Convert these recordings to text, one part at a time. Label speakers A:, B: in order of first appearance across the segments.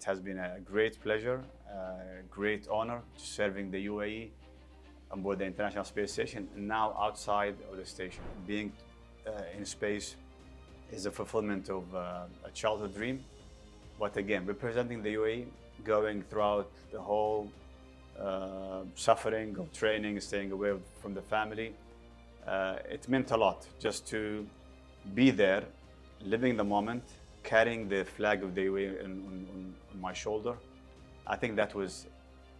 A: It has been a great pleasure, a great honor serving the UAE on board the International Space Station and now outside of the station. Being in space is a fulfillment of a childhood dream. But again, representing the UAE, going throughout the whole suffering of training, staying away from the family, it meant a lot just to be there, living the moment, carrying the flag of the UAE on my shoulder. I think that was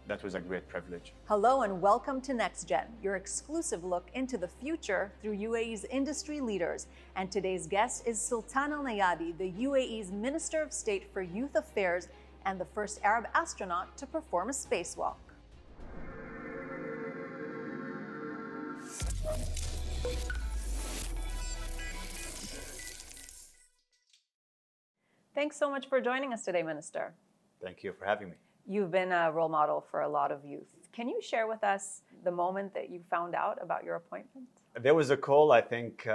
A: a great privilege.
B: Hello and welcome to NextGen, your exclusive look into the future through UAE's industry leaders. And today's guest is Sultan Al Neyadi, the UAE's Minister of State for Youth Affairs and the first Arab astronaut to perform a spacewalk. Thanks so much for joining us today, Minister.
A: Thank you for having me.
B: You've been a role model for a lot of youth. Can you share with us the moment that you found out about your appointment?
A: There was a call, I think,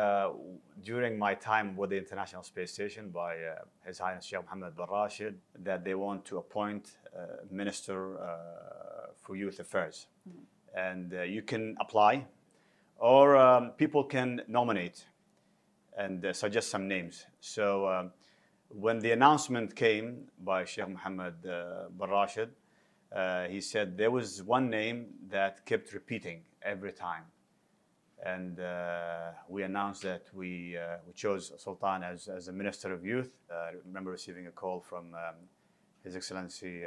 A: during my time with the International Space Station by His Highness Sheikh Mohammed bin Rashid that they want to appoint a Minister for Youth Affairs. And you can apply or people can nominate and suggest some names. So when the announcement came by Sheikh Mohammed bin Rashid, he said there was one name that kept repeating every time. And we announced that we chose Sultan as a Minister of Youth. I remember receiving a call from His Excellency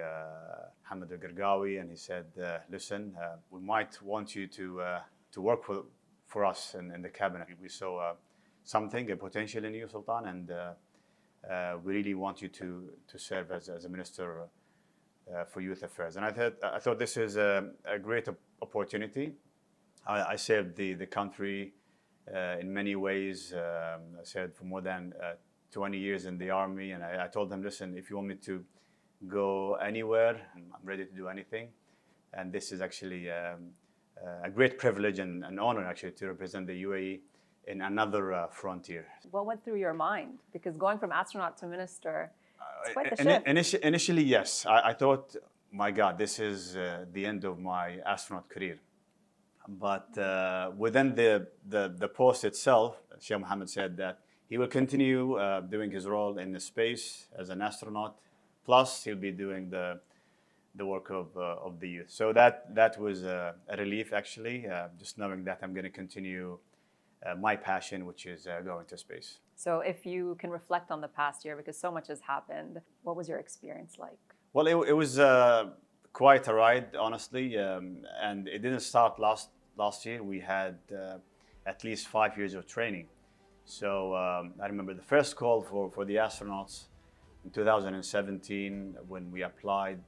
A: Hamad 𝐬𝐻𝐫𝐤, and he said, listen, we might want you to work for us in the cabinet. We saw something, a potential in you, Sultan, and we really want you to serve as a Minister for Youth Affairs. And I thought this is a great opportunity. I served the country in many ways. I served for more than 20 years in the army, and I told them, listen, if you want me to go anywhere, I'm ready to do anything. And this is actually a great privilege and an honor actually to represent the UAE in another frontier.
B: What went through your mind? Because going from astronaut to minister, it's quite the shift.
A: Initially, yes. I thought, my God, this is the end of my astronaut career. But within the post itself, Sheikh Mohammed said that he will continue doing his role in the space as an astronaut, plus he'll be doing the work of the youth. So that was a relief, actually, just knowing that I'm going to continue my passion, which is going to space.
B: So if you can reflect on the past year, because so much has happened, what was your experience like?
A: Well, it was quite a ride, honestly, and it didn't start last year. We had at least 5 years of training. So I remember the first call for the astronauts in 2017 when we applied.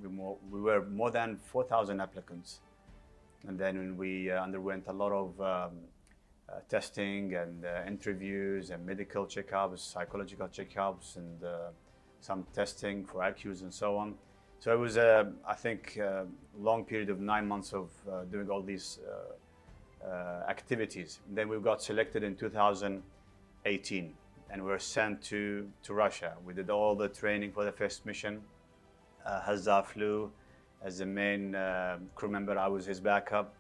A: We were more than 4,000 applicants, and then when we underwent a lot of testing and interviews and medical checkups, psychological checkups, and some testing for IQs and so on. So it was, I think, a long period of 9 months of doing all these activities. Then we got selected in 2018 and we were sent to Russia. We did all the training for the first mission. Hazza flew as the main crew member. I was his backup.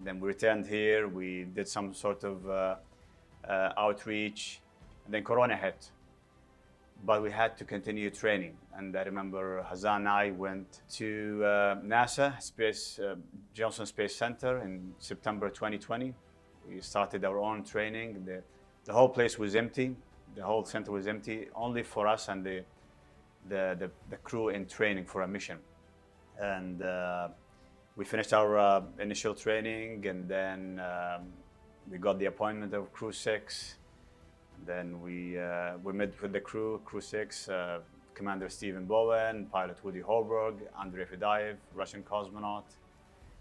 A: Then we returned here. We did some sort of outreach, and then Corona hit. But we had to continue training. And I remember Hazza and I went to NASA, Johnson Space Center in September 2020. We started our own training. The whole place was empty. The whole center was empty, only for us and the crew in training for a mission. And we finished our initial training, and then we got the appointment of Crew 6. Then we met with the Crew 6, Commander Stephen Bowen, pilot Woody Holberg, Andrei Fedyaev, Russian cosmonaut.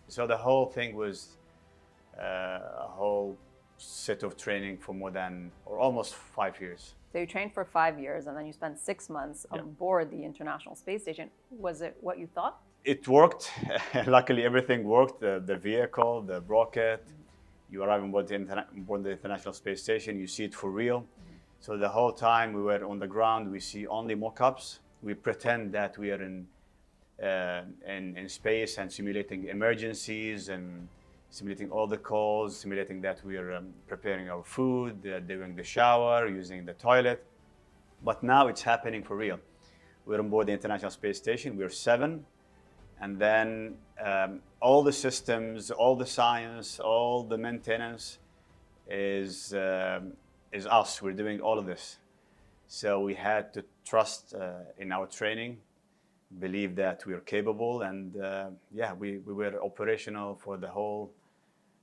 A: So the whole thing was a whole set of training for more than, or almost 5 years.
B: So you trained for 5 years, and then you spent 6 months on board the International Space Station. Was it what you thought?
A: It worked. Luckily, everything worked. The vehicle, the rocket. You arrive on board the International Space Station, you see it for real. So the whole time we were on the ground, we see only mock-ups. We pretend that we are in space and simulating emergencies and simulating all the calls, simulating that we are preparing our food, doing the shower, using the toilet. But now it's happening for real. We're on board the International Space Station. We're 7. And then all the systems, all the science, all the maintenance is us. We're doing all of this. So we had to trust in our training, believe that we are capable, and yeah, we were operational for the whole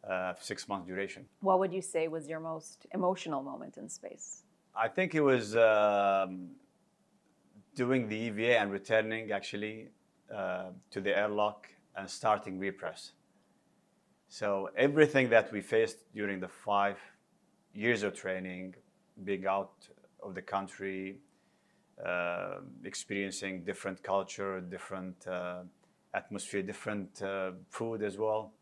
A: 6-month duration.
B: What would you say was your most emotional moment in space?
A: I think it was doing the EVA and returning actually to the airlock and starting repress. So everything that we faced during the 5 years of training, being out of the country, experiencing different culture, different atmosphere, different food as well,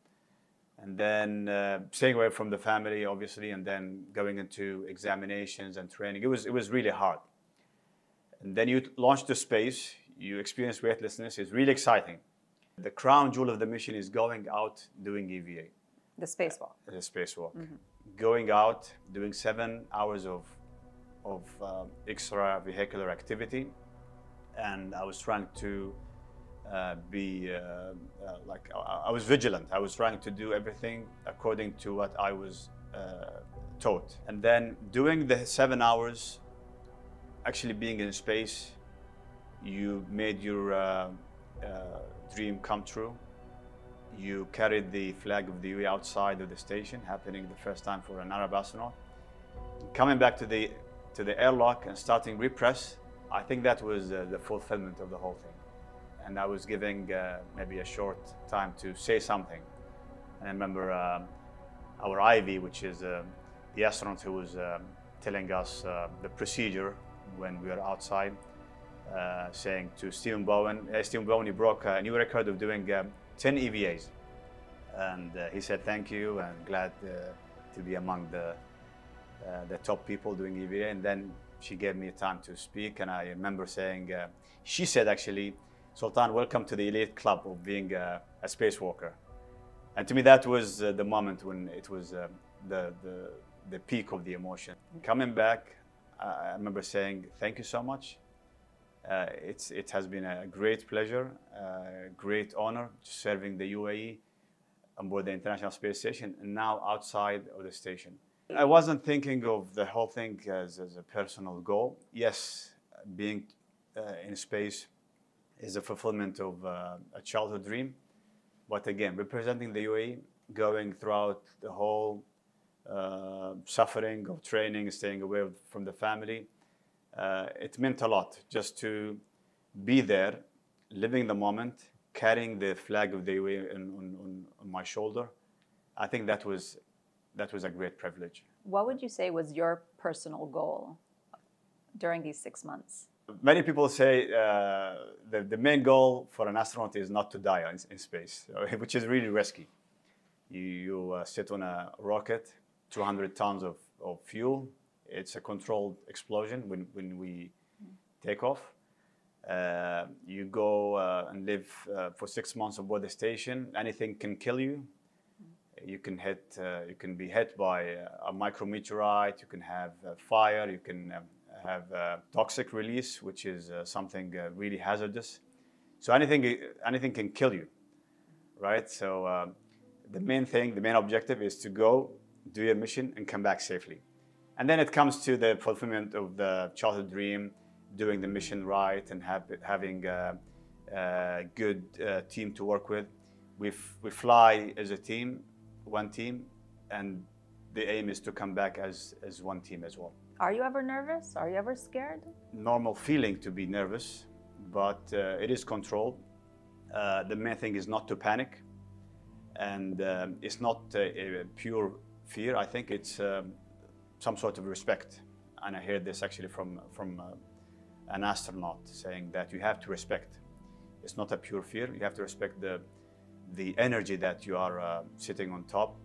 A: and then staying away from the family, obviously, and then going into examinations and training. It was really hard. And then you launch to space, you experience weightlessness. It's really exciting. The crown jewel of the mission is going out doing EVA.
B: The spacewalk.
A: The spacewalk. Mm-hmm. Going out, doing 7 hours of extravehicular activity, and I was trying to be like I was vigilant. I was trying to do everything according to what I was taught. And then doing the 7 hours, actually being in space, you made your dream come true. You carried the flag of the UAE outside of the station, happening the first time for an Arab astronaut. Coming back to the airlock and starting repress, I think that was the fulfillment of the whole thing. And I was giving maybe a short time to say something. And I remember our Ivy, which is the astronaut who was telling us the procedure when we were outside, saying to Stephen Bowen, Stephen Bowen, he broke a new record of doing 10 EVAs. And he said, thank you, and glad to be among the top people doing EVA. And then she gave me time to speak, and I remember saying, she said actually, Sultan, welcome to the elite club of being a spacewalker. And to me, that was the moment when it was the peak of the emotion. Coming back, I remember saying, thank you so much. It has been a great pleasure, great honor serving the UAE on board the International Space Station, and now outside of the station. I wasn't thinking of the whole thing as a personal goal. Yes, being in space is a fulfillment of a childhood dream. But again, representing the UAE, going throughout the whole suffering of training, staying away from the family, it meant a lot just to be there, living the moment, carrying the flag of the UAE on my shoulder. I think that was a great privilege.
B: What would you say was your personal goal during these 6 months?
A: Many people say the main goal for an astronaut is not to die in space, which is really risky. You sit on a rocket, 200 tons of fuel. It's a controlled explosion when we take off. You go and live for 6 months aboard the station. Anything can kill you. You can be hit by a micrometeorite. You can have fire. You can have toxic release, which is something really hazardous. So anything can kill you, right? So the main objective is to go, do your mission, and come back safely. And then it comes to the fulfillment of the childhood dream, doing the mission right, and having a good team to work with. We fly as a team, one team, and the aim is to come back as one team as well.
B: Are you ever nervous? Are you ever scared?
A: Normal feeling to be nervous, but it is controlled. The main thing is not to panic, and it's not a pure fear. I think it's some sort of respect, and I heard this actually from an astronaut saying that you have to respect. It's not a pure fear. You have to respect the energy that you are sitting on top.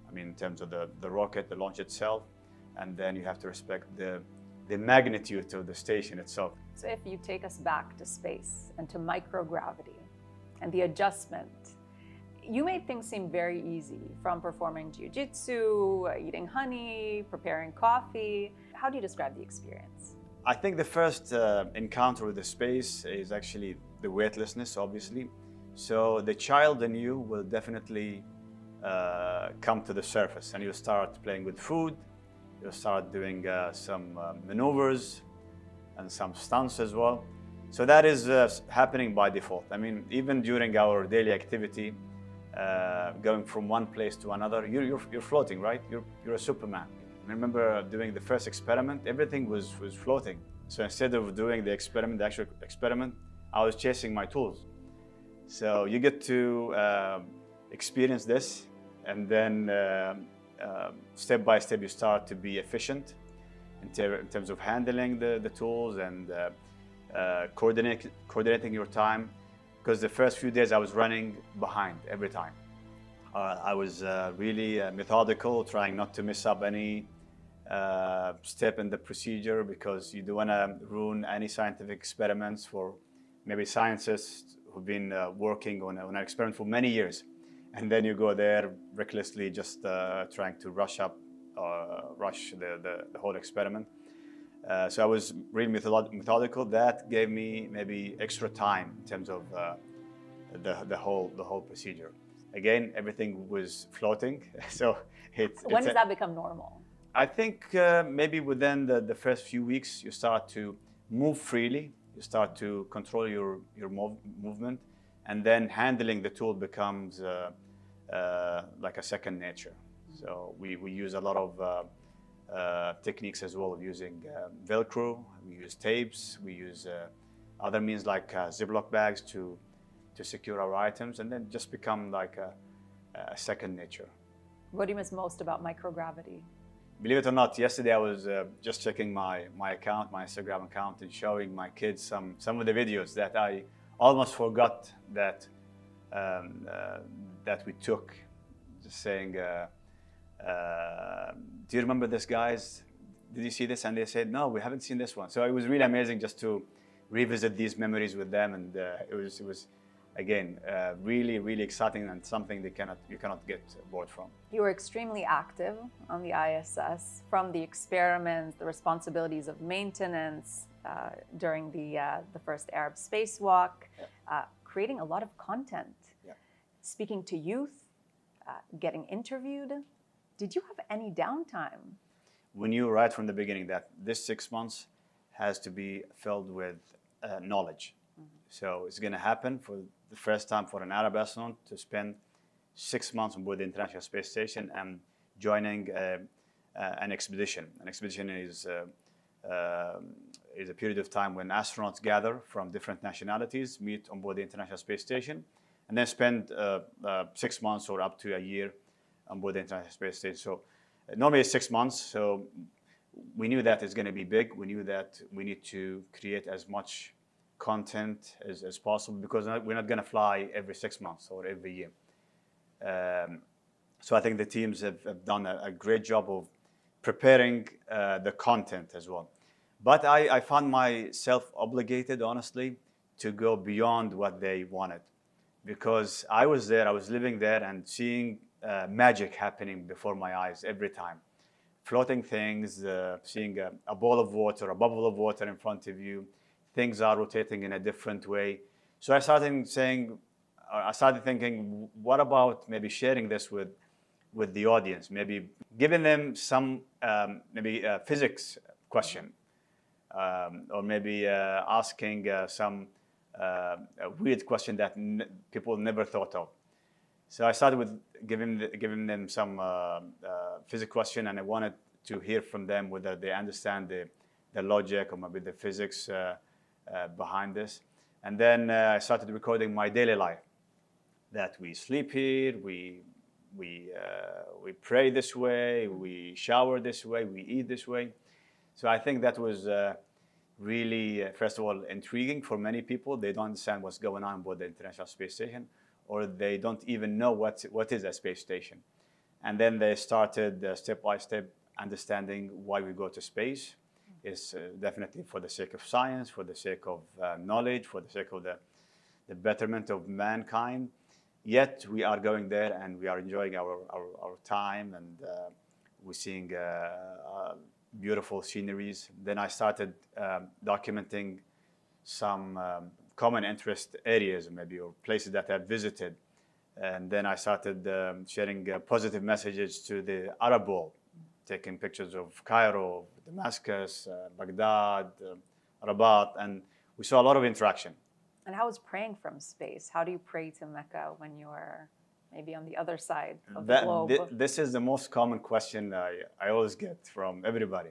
A: I mean, in terms of the rocket, the launch itself, and then you have to respect the the magnitude of the station itself.
B: So if you take us back to space and to microgravity and the adjustment, you made things seem very easy, from performing jiu-jitsu, eating honey, preparing coffee. How do you describe the experience?
A: I think the first encounter with the space is actually the weightlessness, obviously. So the child in you will definitely come to the surface, and you start playing with food. You start doing some maneuvers and some stunts as well. So that is happening by default. I mean, even during our daily activity, going from one place to another, you're floating, right? You're a Superman. I remember doing the first experiment, everything was floating. So instead of doing the experiment, the actual experiment, I was chasing my tools. So you get to experience this, and then step by step you start to be efficient in terms of handling the tools and coordinating your time. Because the first few days I was running behind every time. I was really methodical, trying not to miss up any step in the procedure, because you don't want to ruin any scientific experiments for maybe scientists who've been working on an experiment for many years. And then you go there recklessly, just trying to rush the whole experiment. So I was really methodical. That gave me maybe extra time in terms of the whole procedure. Again, everything was floating. So
B: when does that become normal?
A: I think maybe within the first few weeks, you start to move freely. You start to control your movement, and then handling the tool becomes like a second nature. So we use a lot of techniques as well, of using Velcro. We use tapes. We use other means like Ziploc bags to secure our items, and then just become like a second nature.
B: What do you miss most about microgravity?
A: Believe it or not, yesterday I was just checking my account, my Instagram account, and showing my kids some of the videos that I almost forgot that that we took. Just saying, do you remember this, guys? Did you see this? And they said, no, we haven't seen this one. So it was really amazing just to revisit these memories with them, and it was again really exciting, and something you cannot get bored from.
B: You were extremely active on the ISS, from the experiments, the responsibilities of maintenance during the first Arab spacewalk, creating a lot of content, speaking to youth, getting interviewed. Did you have any downtime?
A: We knew right from the beginning that this 6 months has to be filled with knowledge. So it's going to happen for the first time for an Arab astronaut to spend 6 months on board the International Space Station and joining an expedition. An expedition is a period of time when astronauts gather from different nationalities, meet on board the International Space Station, and then spend 6 months or up to a year on board the International Space Station. So normally it's 6 months. So we knew that it's going to be big. We knew that we need to create as much content as possible, because we're not going to fly every 6 months or every year. So I think the teams have done a great job of preparing the content as well. But I found myself obligated, honestly, to go beyond what they wanted, because I was there, I was living there, and seeing magic happening before my eyes every time. Floating things, seeing a bowl of water, a bubble of water in front of you. Things are rotating in a different way. So I started thinking, what about maybe sharing this with the audience? Maybe giving them some physics question, or maybe asking some weird question that people never thought of. So I started with giving them some physics question, and I wanted to hear from them whether they understand the logic or maybe the physics behind this. And then I started recording my daily life, that we sleep here, we pray this way, we shower this way, we eat this way. So I think that was really, first of all, intriguing for many people. They don't understand what's going on board the International Space Station, or they don't even know what is a space station. And then they started step by step understanding why we go to space, It's definitely for the sake of science, for the sake of knowledge, for the sake of the betterment of mankind. Yet we are going there and we are enjoying our time, and we're seeing beautiful sceneries. Then I started documenting some common interest areas, maybe, or places that I've visited. And then I started sharing positive messages to the Arab world, taking pictures of Cairo, Damascus, Baghdad, Rabat, and we saw a lot of interaction.
B: And how is praying from space? How do you pray to Mecca when you're maybe on the other side of the globe?
A: This is the most common question I always get from everybody.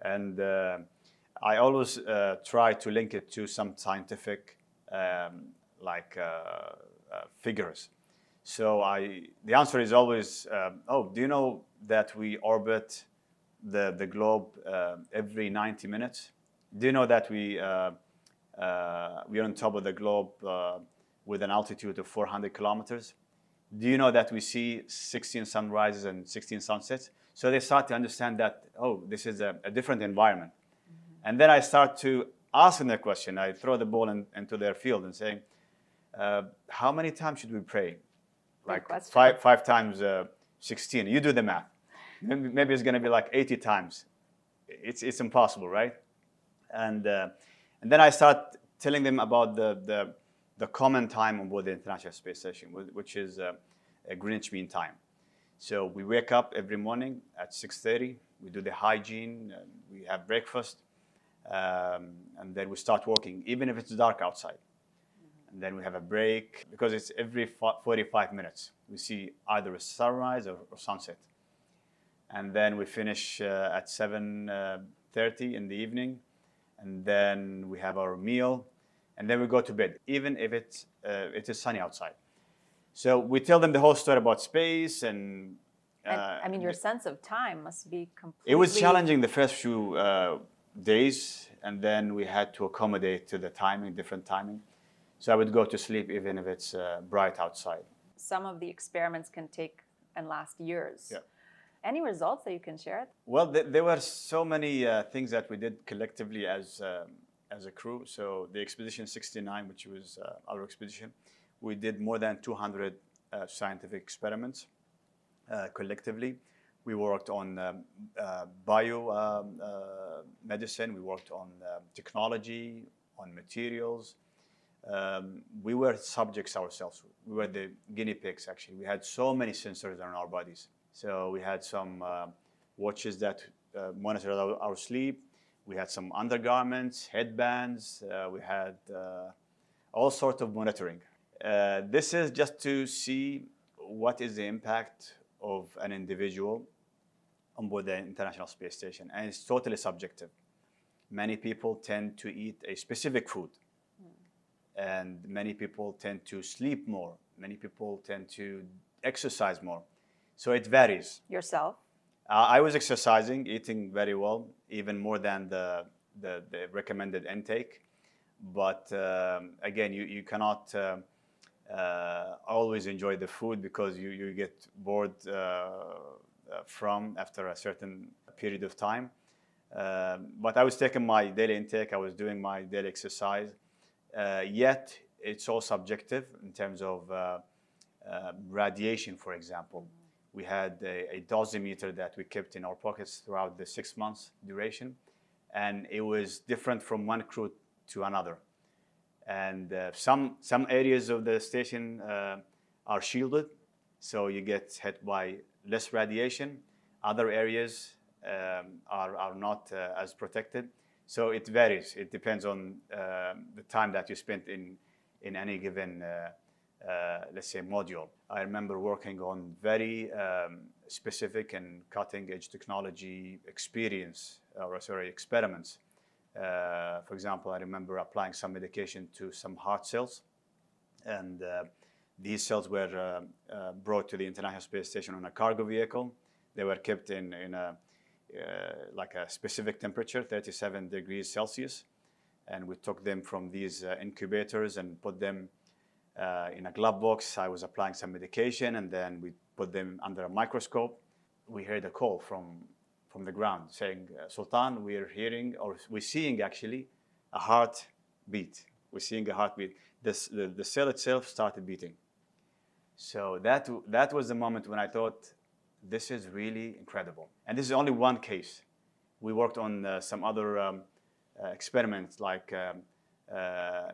A: And I always try to link it to some scientific figures. So the answer is always, do you know that we orbit the globe every 90 minutes? Do you know that we're on top of the globe with an altitude of 400 kilometers? Do you know that we see 16 sunrises and 16 sunsets? So they start to understand that, this is a different environment. Mm-hmm. And then I start to ask them the question. I throw the ball into their field and say, how many times should we pray? Like five times 16. You do the math. Maybe it's going to be like 80 times. It's impossible, right? And then I start telling them about the common time on board the International Space Station, which is a Greenwich Mean Time. So we wake up every morning at 6:30. We do the hygiene. We have breakfast. And then we start working, even if it's dark outside. And then we have a break, because it's every 45 minutes. We see either a sunrise or sunset. And then we finish at 7:30 in the evening. And then we have our meal. And then we go to bed, even if it is sunny outside. So we tell them the whole story about space. And
B: I mean, your sense of time must be completely...
A: It was challenging the first few days. And then we had to accommodate to the timing, different timing. So I would go to sleep even if it's bright outside.
B: Some of the experiments can take and last years.
A: Yeah.
B: Any results that you can share?
A: Well, there were so many things that we did collectively as a crew. So the Expedition 69, which was our expedition, we did more than 200 scientific experiments collectively. We worked on medicine. We worked on technology, on materials. We were subjects ourselves. We were the guinea pigs, actually. We had so many sensors on our bodies. So we had some watches that monitored our sleep. We had some undergarments, headbands. We had all sorts of monitoring. This is just to see what is the impact of an individual on board the International Space Station. And it's totally subjective. Many people tend to eat a specific food. And many people tend to sleep more. Many people tend to exercise more. So it varies.
B: Yourself?
A: I was exercising, eating very well, even more than the recommended intake. But again, you cannot always enjoy the food, because you get bored after a certain period of time. But I was taking my daily intake. I was doing my daily exercise. Yet it's all subjective in terms of radiation, for example. We had a dosimeter that we kept in our pockets throughout the 6 months duration, and it was different from one crew to another. And some areas of the station are shielded, so you get hit by less radiation. Other areas are not as protected. So it varies. It depends on the time that you spent in any given, let's say, module. I remember working on very specific and cutting-edge technology experiments. For example, I remember applying some medication to some heart cells, and these cells were brought to the International Space Station on a cargo vehicle. They were kept in like a specific temperature, 37 degrees Celsius. And we took them from these incubators and put them in a glove box. I was applying some medication, and then we put them under a microscope. We heard a call from from the ground saying, Sultan, we're hearing, or we're seeing actually, a heartbeat. We're seeing a heartbeat. The cell itself started beating. So that was the moment when I thought, this is really incredible. And this is only one case. We worked on some other experiments like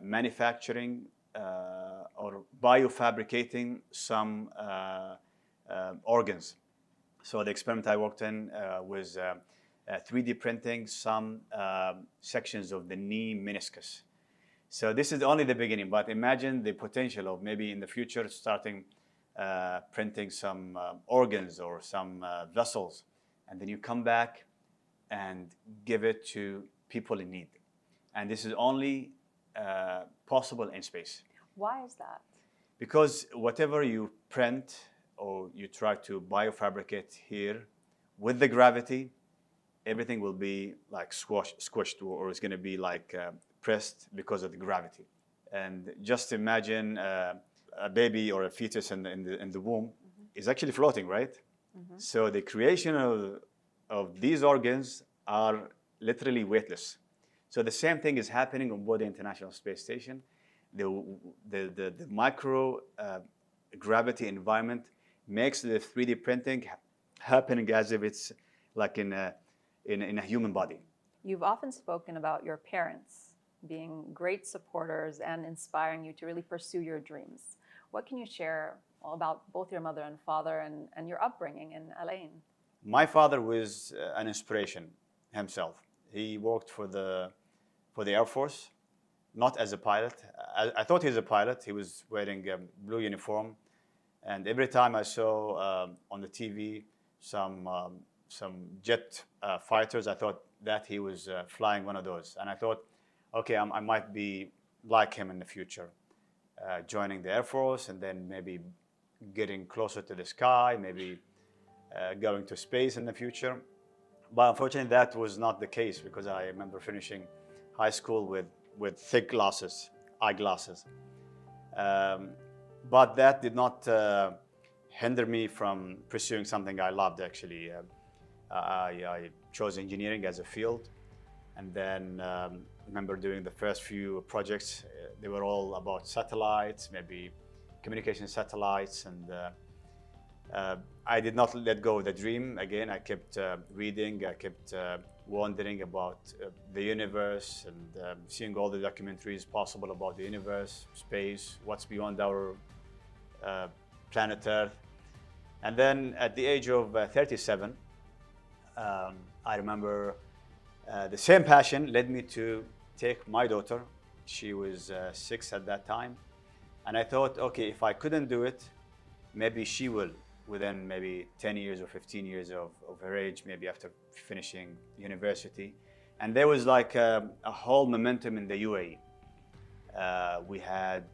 A: manufacturing or biofabricating some organs. So the experiment I worked in was 3D printing some sections of the knee meniscus. So this is only the beginning, but imagine the potential of maybe in the future starting printing some organs or some vessels, and then you come back and give it to people in need. And this is only possible in space.
B: Why is that?
A: Because whatever you print or you try to biofabricate here, with the gravity, everything will be like squished, or it's going to be like pressed because of the gravity. And just imagine a baby or a fetus in the womb is actually floating, right? So the creation of these organs are literally weightless. So the same thing is happening on board the International Space Station. The micro gravity environment makes the 3D printing happening as if it's like in a human body.
B: You've often spoken about your parents being great supporters and inspiring you to really pursue your dreams. What can you share about both your mother and father and your upbringing in Al Ain?
A: My father was an inspiration himself. He worked for the Air Force, not as a pilot. I thought he was a pilot. He was wearing a blue uniform. And every time I saw on the TV some jet fighters, I thought that he was flying one of those. And I thought, okay, I might be like him in the future, joining the Air Force and then maybe getting closer to the sky, maybe going to space in the future. But unfortunately, that was not the case, because I remember finishing high school with thick glasses, eyeglasses. But that did not hinder me from pursuing something I loved, actually. I chose engineering as a field. And then remember doing the first few projects. They were all about satellites, maybe communication satellites. And I did not let go of the dream. Again, I kept reading, I kept wondering about the universe and seeing all the documentaries possible about the universe, space, what's beyond our planet Earth. And then at the age of 37, I remember the same passion led me to take my daughter. She was 6 at that time. And I thought, okay, if I couldn't do it, maybe she will, within maybe 10 years or 15 years of her age, maybe after finishing university. And there was like a whole momentum in the UAE. We had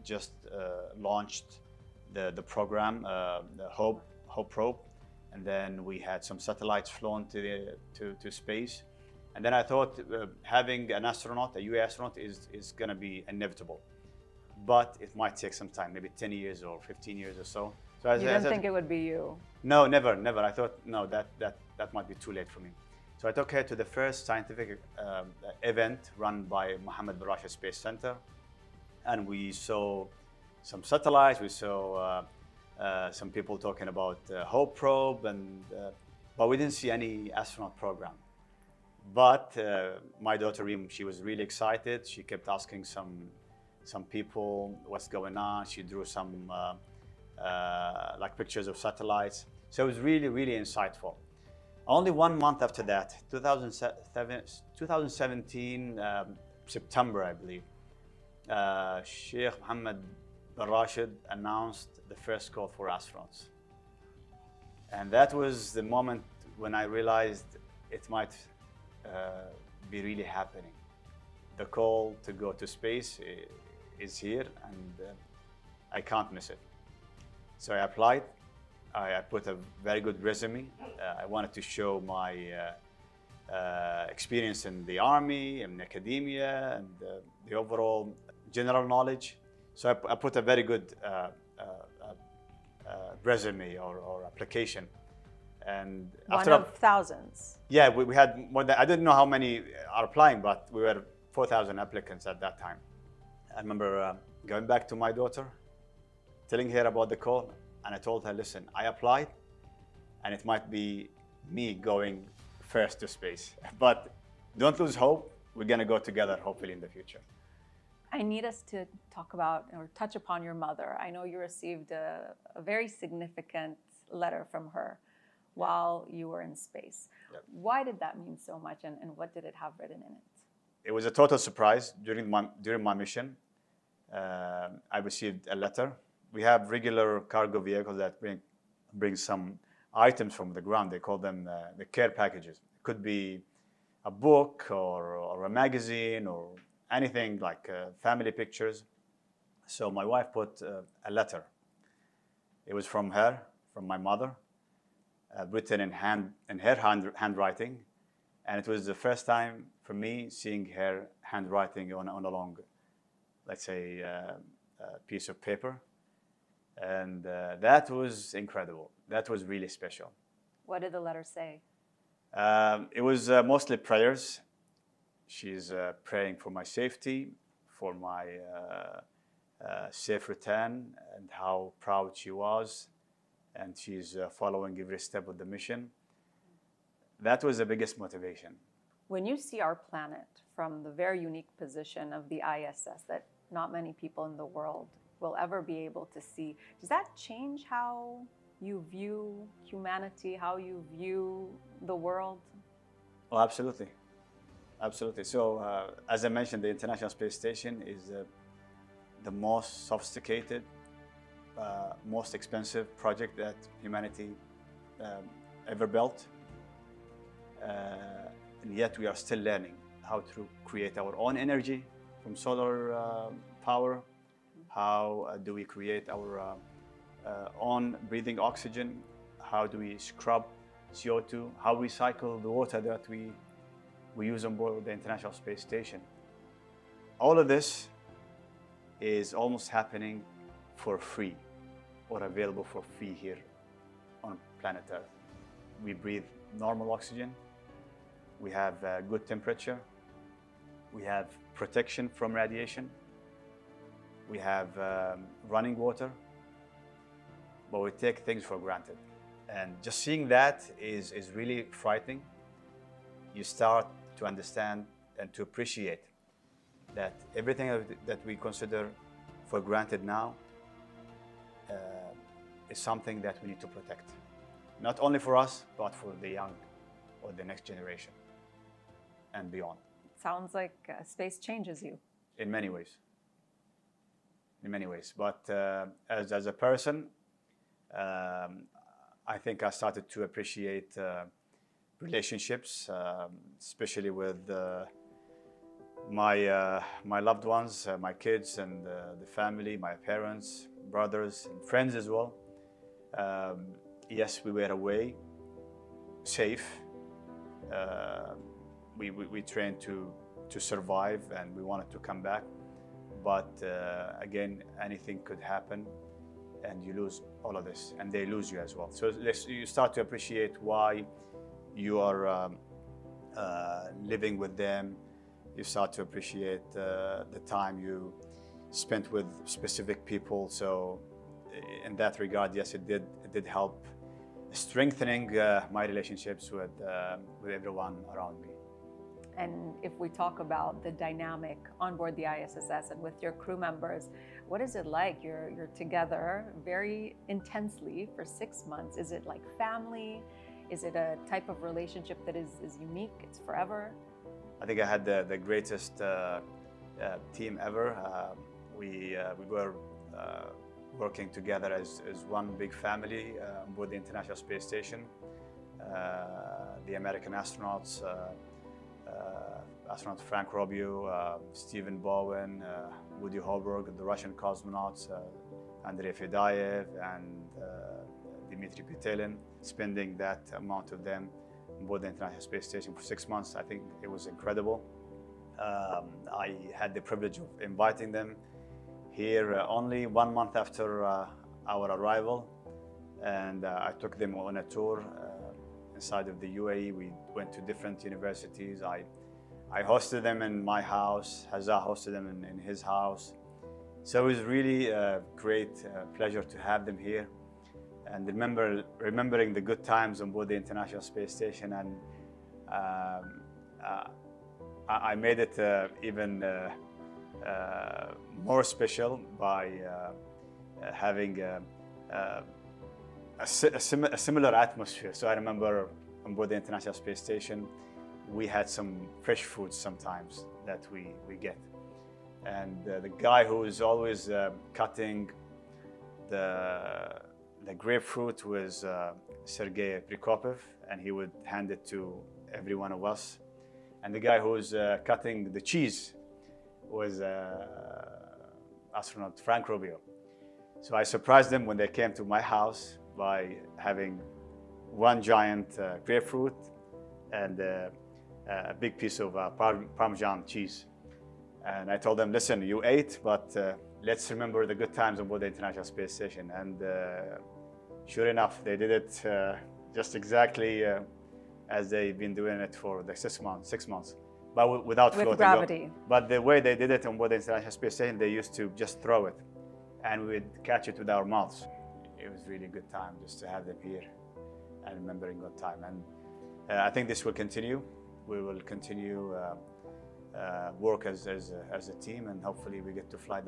A: just launched the program, the Hope probe, and then we had some satellites flown to space. And then I thought having an astronaut, a UAE astronaut, is going to be inevitable. But it might take some time, maybe 10 years or 15 years or so. So
B: you didn't think it would be you?
A: No, never. I thought, no, that might be too late for me. So I took her to the first scientific event run by Mohammed bin Rashid Space Center. And we saw some satellites, we saw some people talking about Hope probe, but we didn't see any astronaut program. But my daughter, Reem, she was really excited. She kept asking some people what's going on. She drew some like pictures of satellites. So it was really, really insightful. Only 1 month after that, 2017, September, I believe, Sheikh Mohammed bin Rashid announced the first call for astronauts. And that was the moment when I realized it might be really happening. The call to go to space is here, and I can't miss it. So I applied. I put a very good resume. I wanted to show my experience in the army, in academia, and the overall general knowledge. So I put a very good resume or application. And
B: One of thousands.
A: Yeah, we had more than, I didn't know how many are applying, but we were 4,000 applicants at that time. I remember going back to my daughter, telling her about the call, and I told her, listen, I applied, and it might be me going first to space, but don't lose hope. We're gonna go together, hopefully, in the future.
B: I need us to talk about or touch upon your mother. I know you received a very significant letter from her while you were in space.
A: Yep.
B: Why did that mean so much, and what did it have written in it?
A: It was a total surprise during my mission. I received a letter. We have regular cargo vehicles that bring some items from the ground. They call them the care packages. It could be a book or a magazine or anything like family pictures. So my wife put a letter. It was from her, from my mother, written in her handwriting, and it was the first time for me seeing her handwriting on a long, let's say, piece of paper, and that was incredible. That was really special.
B: What did the letter say?
A: It was mostly prayers. She's praying for my safety, for my safe return, and how proud she was. And she's following every step of the mission. That was the biggest motivation.
B: When you see our planet from the very unique position of the ISS that not many people in the world will ever be able to see, does that change how you view humanity, how you view the world?
A: Oh, absolutely. Absolutely. So, as I mentioned, the International Space Station is the most sophisticated, most expensive project that humanity ever built. And yet we are still learning how to create our own energy from solar power. How do we create our own breathing oxygen? How do we scrub CO2? How recycle the water that we use on board the International Space Station? All of this is almost happening for free or available for free here on planet Earth. We breathe normal oxygen. We have good temperature. We have protection from radiation. We have running water, but we take things for granted. And just seeing that is really frightening. You start to understand and to appreciate that everything that we consider for granted now is something that we need to protect. Not only for us, but for the young or the next generation and beyond.
B: Sounds like space changes you.
A: In many ways. In many ways. But as a person, I think I started to appreciate relationships, especially with my loved ones, my kids and the family, my parents, brothers, and friends as well. Yes, we were away, safe. We trained to survive, and we wanted to come back. But again, anything could happen, and you lose all of this, and they lose you as well. So you start to appreciate why you are living with them. You start to appreciate the time you spent with specific people. So in that regard, yes, it did help strengthening my relationships with everyone around me.
B: And if we talk about the dynamic on board the ISS and with your crew members, what is it like? You're together very intensely for 6 months. Is it like family? Is it a type of relationship that is unique? It's forever?
A: I think I had the greatest team ever. We were working together as one big family on board the International Space Station. The American astronauts, astronaut Frank Rubio, Stephen Bowen, Woody Hoburg, the Russian cosmonauts, Andrei Fedayev and Dmitry Petelin, spending that amount of them on board the International Space Station for 6 months. I think it was incredible. I had the privilege of inviting them here only 1 month after our arrival, and I took them on a tour inside of the UAE. We went to different universities. I hosted them in my house. 𝐻𝐨𝐫𝐞 hosted them in his house. So it was really a great pleasure to have them here. And remembering the good times on board the International Space Station. And I made it even more special by having a similar atmosphere. So I remember on board the International Space Station, we had some fresh foods sometimes that we get. And the guy who is always cutting the grapefruit was �R𝐨𝐫𝐿, and he would hand it to every one of us. And the guy who was cutting the cheese was astronaut Frank Rubio. So I surprised them when they came to my house by having one giant grapefruit and a big piece of Parmesan cheese. And I told them, listen, you ate, but let's remember the good times on board the International Space Station. And sure enough, they did it just exactly as they've been doing it for the 6 months, but without floating.
B: With gravity.
A: But the way they did it on board the International Space Station, they used to just throw it, and we'd catch it with our mouths. It was really a good time just to have them here and remembering good time. And I think this will continue. We will continue work as a team, and hopefully we get to fly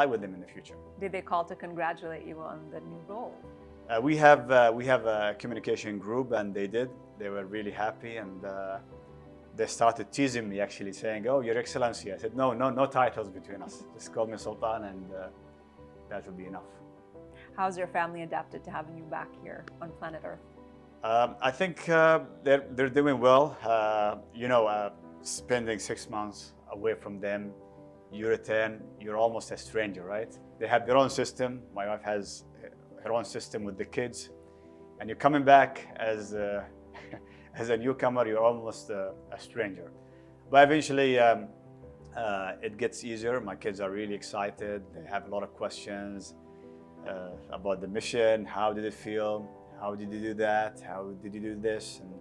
A: with them in the future.
B: Did they call to congratulate you on the new role?
A: We have a communication group, and they did. They were really happy, and they started teasing me, actually saying, "Oh, Your Excellency." I said, "No titles between us. Just call me Sultan, and that will be enough."
B: How's your family adapted to having you back here on planet Earth?
A: I think they're doing well. Spending 6 months away from them, you return, you're almost a stranger, right? They have their own system. My wife has her own system with the kids, and you're coming back as a newcomer. You're almost a stranger. But eventually, it gets easier. My kids are really excited. They have a lot of questions about the mission. How did it feel? How did you do that? How did you do this? And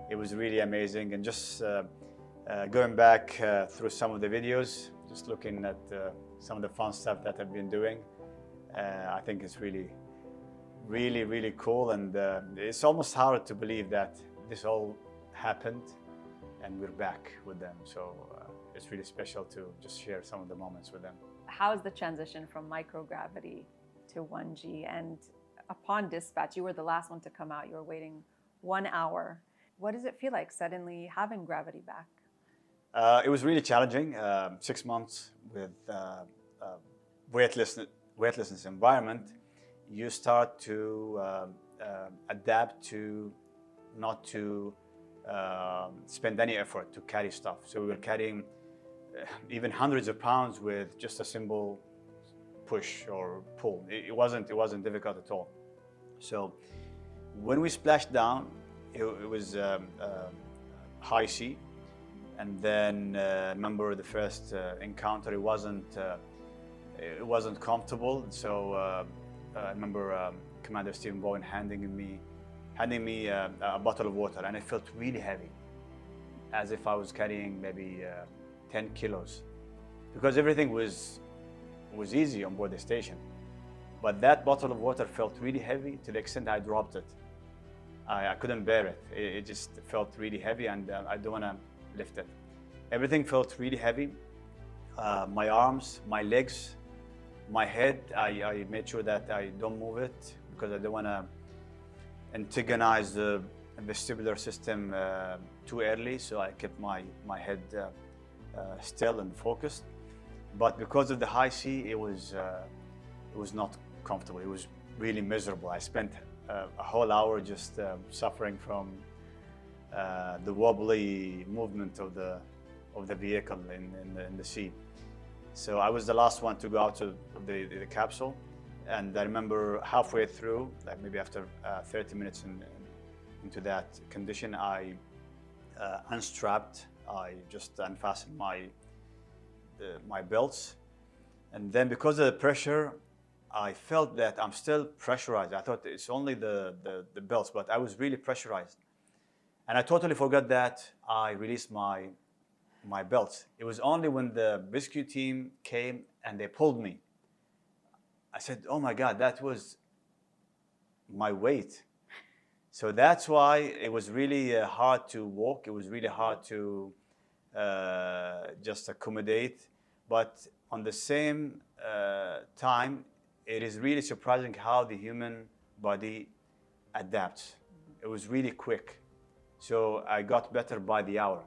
A: it was really amazing. And just going back through some of the videos, just looking at some of the fun stuff that I've been doing, I think it's really cool. And it's almost hard to believe that this all happened and we're back with them. So it's really special to just share some of the moments with them.
B: How is the transition from microgravity to 1G? And upon dispatch, you were the last one to come out. You were waiting 1 hour. What does it feel like suddenly having gravity back?
A: It was really challenging. 6 months with weightlessness environment, you start to adapt to not to spend any effort to carry stuff. So we were carrying even hundreds of pounds with just a simple push or pull. It wasn't difficult at all. So when we splashed down, it was high sea. And then remember the first encounter, it wasn't comfortable. So I remember Commander Stephen Bowen handing me a bottle of water, and it felt really heavy, as if I was carrying maybe 10 kilos, because everything was easy on board the station. But that bottle of water felt really heavy to the extent I dropped it. I couldn't bear it. It just felt really heavy, and I don't want to lift it. Everything felt really heavy. My arms, my legs, my head, I made sure that I don't move it because I don't want to antagonize the vestibular system too early. So I kept my head still and focused. But because of the high sea, it was not comfortable. It was really miserable. I spent a whole hour just suffering from the wobbly movement of the vehicle in the sea. So I was the last one to go out of the capsule, and I remember halfway through, like maybe after 30 minutes into that condition, I unstrapped. I just unfastened my belts, and then because of the pressure, I felt that I'm still pressurized. I thought it's only the belts, but I was really pressurized. And I totally forgot that I released my belts. It was only when the rescue team came and they pulled me. I said, oh my God, that was my weight. So that's why it was really hard to walk. It was really hard to just accommodate. But on the same time, it is really surprising how the human body adapts. It was really quick. So I got better by the hour.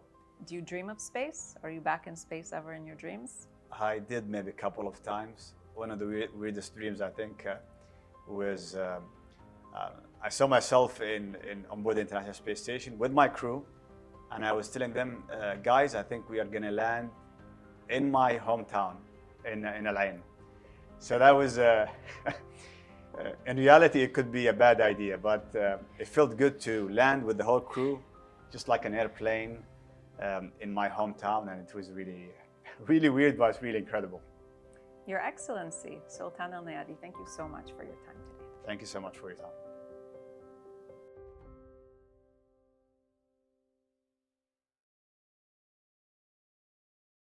B: Do you dream of space? Are you back in space ever in your dreams?
A: I did maybe a couple of times. One of the weirdest dreams, I think, was I saw myself on board the International Space Station with my crew, and I was telling them, guys, I think we are going to land in my hometown, in 𝐬𝐮𝐬𝐫𝐷. So that was, in reality, it could be a bad idea, but it felt good to land with the whole crew, just like an airplane in my hometown, and it was really, really weird, but it's really incredible.
B: Your Excellency, Sultan Al Neyadi, thank you so much for your time today.
A: Thank you so much for your time.